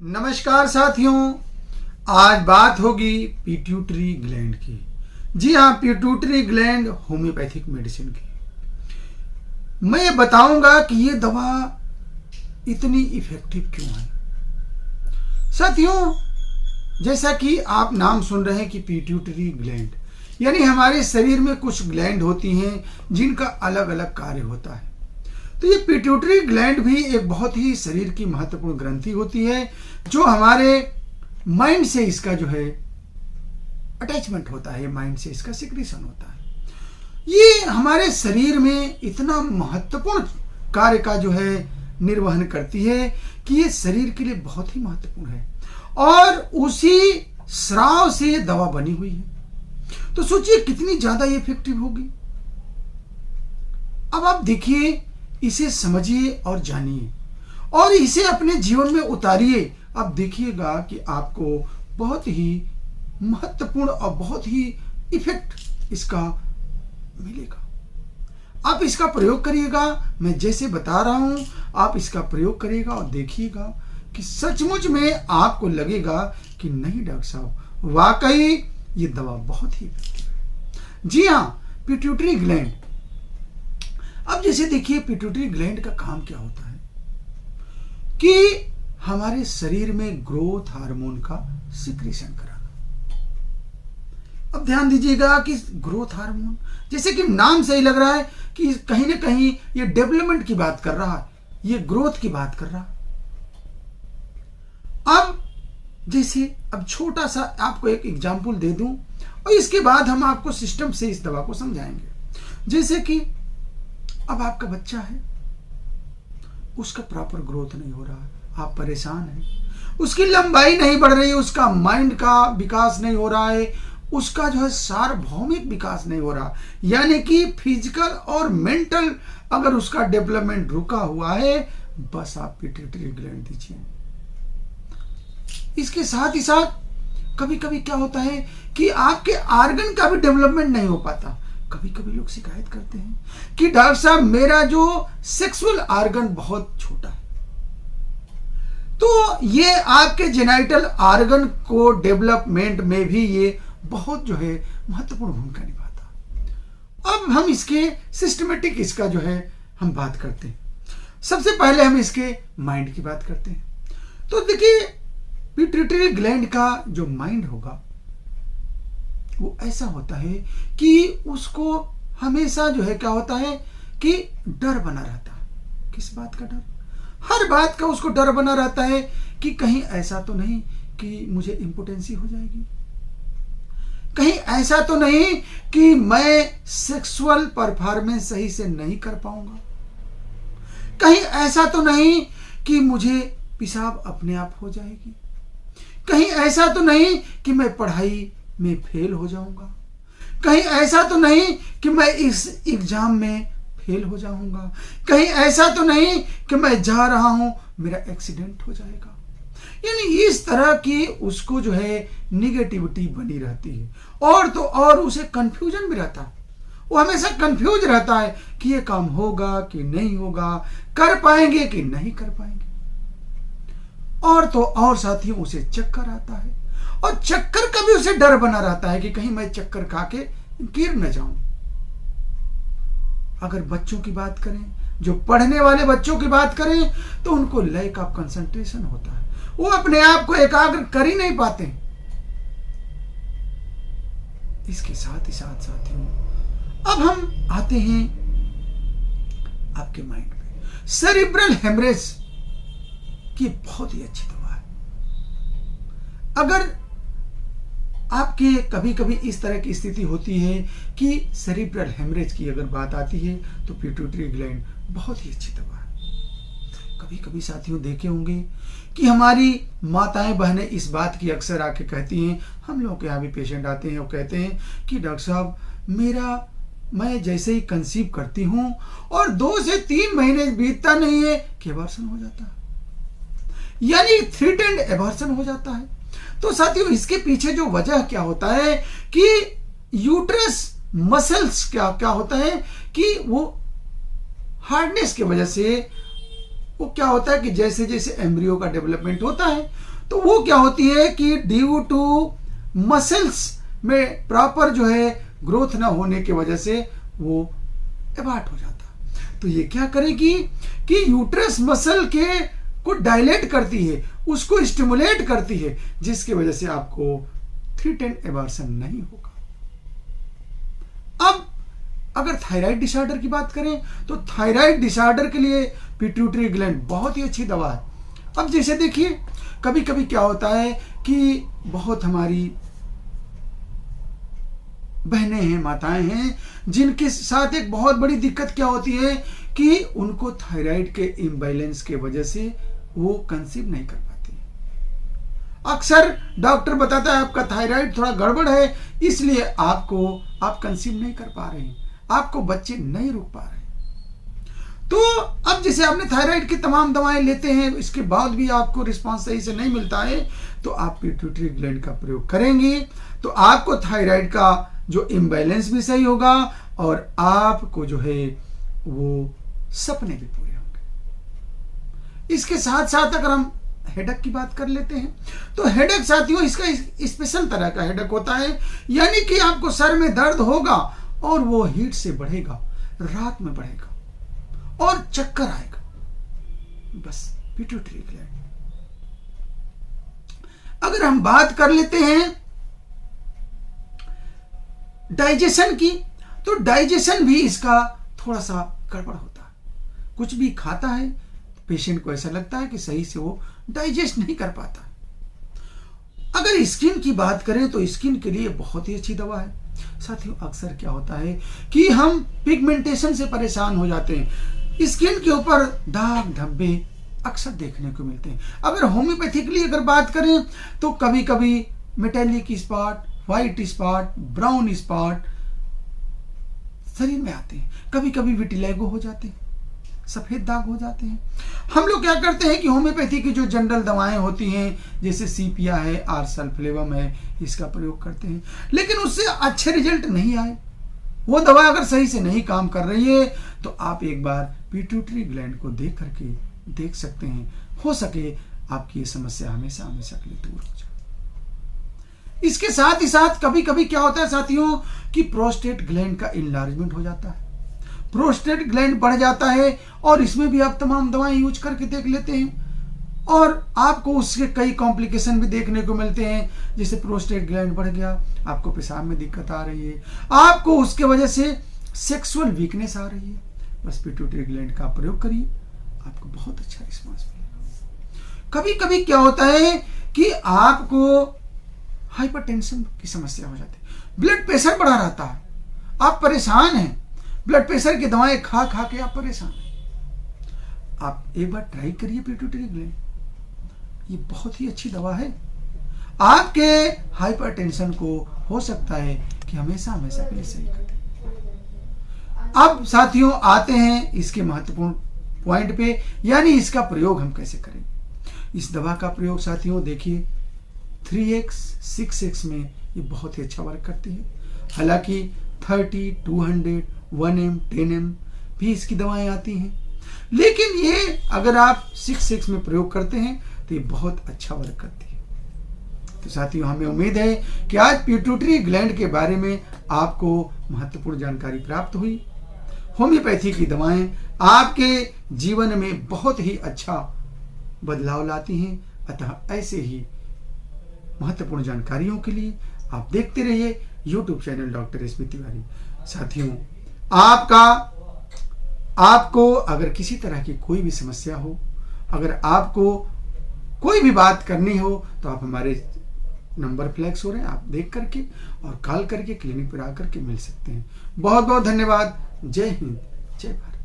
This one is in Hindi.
नमस्कार साथियों, आज बात होगी पिट्यूटरी ग्लैंड की। जी हाँ, पिट्यूटरी ग्लैंड होम्योपैथिक मेडिसिन की। मैं ये बताऊंगा कि ये दवा इतनी इफेक्टिव क्यों है। साथियों, जैसा कि आप नाम सुन रहे हैं कि पिट्यूटरी ग्लैंड, यानी हमारे शरीर में कुछ ग्लैंड होती हैं जिनका अलग अलग कार्य होता है। तो ये पिट्यूटरी ग्लैंड भी एक बहुत ही शरीर की महत्वपूर्ण ग्रंथि होती है जो हमारे माइंड से इसका जो है अटैचमेंट होता है, माइंड से इसका सिक्रीशन होता है। ये हमारे शरीर में इतना महत्वपूर्ण कार्य का जो है निर्वहन करती है कि ये शरीर के लिए बहुत ही महत्वपूर्ण है और उसी स्राव से ये दवा बनी हुई है। तो सोचिए कितनी ज्यादा इफेक्टिव होगी। अब आप देखिए, इसे समझिए और जानिए और इसे अपने जीवन में उतारिए। अब देखिएगा कि आपको बहुत ही महत्वपूर्ण और बहुत ही इफेक्ट इसका मिलेगा। आप इसका प्रयोग करिएगा, मैं जैसे बता रहा हूं आप इसका प्रयोग करिएगा और देखिएगा कि सचमुच में आपको लगेगा कि नहीं डॉक्टर साहब, वाकई ये दवा बहुत ही इफेक्टिव है। जी हाँ, पिट्यूटरी ग्लैंड। अब जैसे देखिए, पिट्यूटरी ग्लैंड का काम क्या होता है कि हमारे शरीर में ग्रोथ हार्मोन का सिक्रीशन कराना। अब ध्यान दीजिएगा कि ग्रोथ हार्मोन, जैसे कि नाम से ही लग रहा है कि कहीं ना कहीं ये डेवलपमेंट की बात कर रहा है, ये ग्रोथ की बात कर रहा है। अब जैसे अब छोटा सा आपको एक एग्जांपल दे दूं और इसके बाद हम आपको सिस्टम से इस दवा को समझाएंगे। जैसे कि अब आपका बच्चा है, उसका प्रॉपर ग्रोथ नहीं हो रहा है, आप परेशान हैं, उसकी लंबाई नहीं बढ़ रही है, उसका माइंड का विकास नहीं हो रहा है, उसका जो है सार्वभौमिक विकास नहीं हो रहा, यानी कि फिजिकल और मेंटल अगर उसका डेवलपमेंट रुका हुआ है, बस आप पिट्यूटरी ग्लैंड दीजिए। इसके साथ ही साथ कभी कभी क्या होता है कि आपके ऑर्गन का भी डेवलपमेंट नहीं हो पाता। कभी कभी लोग शिकायत करते हैं कि डॉक्टर साहब, मेरा जो सेक्सुअल ऑर्गन बहुत छोटा है। तो ये आपके जेनाइटल ऑर्गन को डेवलपमेंट में भी ये बहुत जो है महत्वपूर्ण भूमिका निभाता। अब हम इसके सिस्टमेटिक इसका जो है हम बात करते हैं। सबसे पहले हम इसके माइंड की बात करते हैं। तो देखिए, पिट्यूटरी ग्लैंड का जो माइंड होगा वो ऐसा होता है कि उसको हमेशा जो है क्या होता है कि डर बना रहता है। किस बात का डर? हर बात का उसको डर बना रहता है कि कहीं ऐसा तो नहीं कि मुझे इम्पोटेंसी हो जाएगी, कहीं ऐसा तो नहीं कि मैं सेक्सुअल परफॉर्मेंस सही से नहीं कर पाऊंगा, कहीं ऐसा तो नहीं कि मुझे पेशाब अपने आप हो जाएगी, कहीं ऐसा तो नहीं कि मैं पढ़ाई में फेल हो जाऊंगा, कहीं ऐसा तो नहीं कि मैं इस एग्जाम में फेल हो जाऊंगा, कहीं ऐसा तो नहीं कि मैं जा रहा हूं मेरा एक्सीडेंट हो जाएगा। यानी इस तरह की उसको जो है निगेटिविटी बनी रहती है और तो और उसे कंफ्यूजन भी रहता है। वो हमेशा कंफ्यूज रहता है कि ये काम होगा कि नहीं होगा, कर पाएंगे कि नहीं कर पाएंगे। और तो और साथियों, उसे चक्कर आता है और चक्कर का भी उसे डर बना रहता है कि कहीं मैं चक्कर खा के गिर न जाऊं। अगर बच्चों की बात करें, जो पढ़ने वाले बच्चों की बात करें, तो उनको लैक ऑफ कंसंट्रेशन होता है, वो अपने आप को एकाग्र कर ही नहीं पाते। इसके साथ ही साथ साथियों, अब हम आते हैं आपके माइंड पे। सेरिब्रल हेमरेज की बहुत ही अच्छी दवा है। अगर आपके कभी कभी इस तरह की स्थिति होती है कि सेरिब्रल हेमरेज की अगर बात आती है, तो पिट्यूटरी ग्लैंड बहुत ही अच्छी दवा है। कभी कभी साथियों देखे होंगे कि हमारी माताएं बहनें इस बात की अक्सर आके कहती हैं, हम लोगों के यहाँ भी पेशेंट आते हैं और कहते हैं कि डॉक्टर साहब, मैं जैसे ही कंसीव करती हूँ और 2 से 3 महीने बीतता नहीं है कि एबॉर्शन हो जाता है, यानी थ्रेटेंड एबॉर्शन हो जाता है। तो साथियों, इसके पीछे जो वजह क्या होता है कि यूट्रस मसल्स क्या होता है कि वो हार्डनेस की वजह से वो क्या होता है कि जैसे जैसे एम्ब्रियो का डेवलपमेंट होता है तो वो क्या होती है कि ड्यू टू मसल्स में प्रॉपर जो है ग्रोथ ना होने की वजह से वो एबार्ट हो जाता है। तो ये क्या करेगी कि यूट्रस मसल के को डायलेट करती है, उसको स्टिमुलेट करती है, जिसकी वजह से आपको 310 एबार्शन नहीं होगा। अब अगर थायराइड डिसऑर्डर की बात करें तो थायराइड डिसऑर्डर के लिए पिट्यूटरी ग्लैंड बहुत ही अच्छी दवा है। अब जैसे देखिए कभी कभी क्या होता है कि बहुत हमारी बहनें हैं, माताएं हैं, जिनके साथ एक बहुत बड़ी दिक्कत क्या होती है कि उनको थायराइड के इम्बैलेंस के वजह से वो कंसीव नहीं कर पाती। अक्सर डॉक्टर बताता है आपका थायराइड थोड़ा गड़बड़ है, इसलिए आप कंसीव नहीं कर पा रहे हैं, आपको बच्चे नहीं रुक पा रहे। तो अब जैसे आपने थायराइड की तमाम दवाएं लेते हैं, इसके बाद भी आपको रिस्पांस सही से नहीं मिलता है, तो आप पिट्यूटरी ग्लैंड का प्रयोग करेंगे तो आपको थायराइड का जो इम्बैलेंस भी सही होगा और आपको जो है वो सपने भी पूरे होंगे। इसके साथ साथ अगर हम हेडेक की बात कर लेते हैं तो हेडेक साथियों इसका स्पेशल तरह का हेडेक होता है, यानी कि आपको सर में दर्द होगा और वो हीट से बढ़ेगा, रात में बढ़ेगा और चक्कर आएगा, बस पिट्यूटरी ग्लैंड। अगर हम बात कर लेते हैं डाइजेशन की तो डाइजेशन भी इसका थोड़ा सा गड़बड़ होता है। कुछ भी खाता है पेशेंट को ऐसा लगता है कि सही से वो डाइजेस्ट नहीं कर पाता। अगर स्किन की बात करें तो स्किन के लिए बहुत ही अच्छी दवा है। साथियों अक्सर क्या होता है कि हम पिगमेंटेशन से परेशान हो जाते हैं, स्किन के ऊपर दाग धब्बे अक्सर देखने को मिलते हैं। अगर होम्योपैथिकली अगर बात करें तो कभी कभी metallic spot, white spot, brown spot शरीर में आते हैं, कभी कभी विटिलिगो हो जाते हैं, सफेद दाग हो जाते हैं। हम लोग क्या करते हैं कि होम्योपैथी की जो जनरल दवाएं होती हैं जैसे सीपिया है, आर्सल्फ्लेवम है, इसका प्रयोग करते हैं, लेकिन उससे अच्छे रिजल्ट नहीं आए। वो दवा अगर सही से नहीं काम कर रही है तो आप एक बार पिट्यूटरी ग्लैंड को देख करके देख सकते हैं, हो सके आपकी ये समस्या हमेशा हमेशा के लिए दूर हो जाए। इसके साथ ही साथ कभी कभी क्या होता है साथियों कि प्रोस्टेट ग्लैंड का इनलार्जमेंट हो जाता है, प्रोस्टेट ग्लैंड बढ़ जाता है और इसमें भी आप तमाम दवाएं यूज करके देख लेते हैं और आपको उसके कई कॉम्प्लिकेशन भी देखने को मिलते हैं। जैसे प्रोस्टेट ग्लैंड बढ़ गया, आपको पेशाब में दिक्कत आ रही है, आपको उसके वजह से सेक्सुअल वीकनेस आ रही है, बस पिट्यूटरी ग्लैंड का प्रयोग करिए, आपको बहुत अच्छा रिस्पॉन्स मिलेगा। कभी कभी क्या होता है कि आपको हाइपरटेंशन की समस्या हो जाती है, ब्लड प्रेशर बढ़ा रहता है, आप परेशान हैं, ब्लड प्रेशर की दवाएं खा खा के आप परेशान हैं, आप एक बार ट्राई करिए पिट्यूटरी ग्लैंड, ये बहुत ही अच्छी दवा है। आपके हाइपरटेंशन को हो सकता है कि हमेशा हमेशा के लिए सही कर दे। अब साथियों आते हैं इसके महत्वपूर्ण पॉइंट पे, यानी इसका प्रयोग हम कैसे करेंगे। इस दवा का प्रयोग साथियों देखिए 3x 6x में ये बहुत ही अच्छा वर्क करती है। हालांकि 30, 200, 1M, 10M भी इसकी दवाएं आती हैं, लेकिन ये अगर आप 6x में प्रयोग करते हैं तो ये बहुत अच्छा वर्क करती है। तो साथियों हमें उम्मीद है कि आज पिट्यूटरी ग्लैंड के बारे में आपको महत्वपूर्ण जानकारी प्राप्त हुई। होम्योपैथी की दवाएं आपके जीवन में बहुत ही अच्छा बदलाव लाती हैं, अतः ऐसे ही महत्वपूर्ण जानकारियों के लिए आप देखते रहिए YouTube channel doctor S B Tiwari. साथियों आपको अगर किसी तरह की कोई भी समस्या हो, अगर आपको कोई भी बात करनी हो तो आप हमारे नंबर फ्लैक्स हो रहे हैं, आप देख करके और कॉल करके क्लिनिक पर आकर के मिल सकते हैं। बहुत बहुत धन्यवाद। जय हिंद, जय भारत।